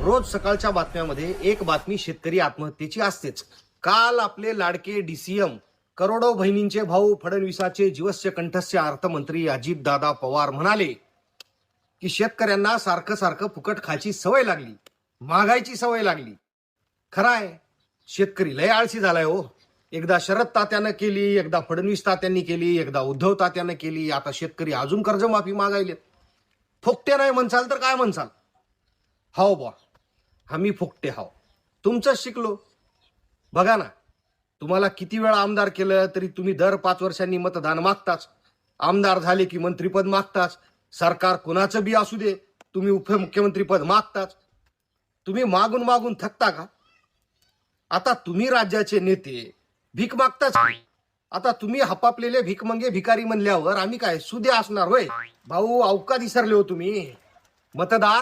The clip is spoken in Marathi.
रोज सकाळच्या बातम्यामध्ये एक बातमी शेतकरी आत्महत्येची असतेच. काल आपले लाडके डीसीएम, करोडो बहिणींचे भाऊ, फडणवीसाचे जीवस्य कंठस्य अर्थमंत्री अजितदादा पवार म्हणाले की शेतकऱ्यांना सारखं सारखं फुकट खायची सवय लागली, महागाईची सवय लागली. खरं आहे, शेतकरी लय आळशी झालाय हो. एकदा शरद तात्यानं केली, एकदा फडणवीस तात्यांनी केली, एकदा उद्धव तात्यानं केली, आता शेतकरी अजून कर्जमाफी मागायले. फुकटे नाही म्हणसाल तर काय म्हणसाल? हाव बा, आम्ही फुकटे हाव, तुमचं शिकलो. बघा ना, तुम्हाला किती वेळा आमदार केलं तरी तुम्ही दर 5 वर्षांनी मतदान मागताच. आमदार झाले की मंत्रीपद मागताच. सरकार कुणाचं बी असू दे, तुम्ही उपमुख्यमंत्री पद मागताच. तुम्ही मागून मागून थकता का? आता तुम्ही राज्याचे नेते भीक मागताच. आता तुम्ही हपापलेले भिकमंगे भिकारी म्हणल्यावर आम्ही काय सुदे असणार होय? भाऊ, अवका विसरले हो तुम्ही. मतदार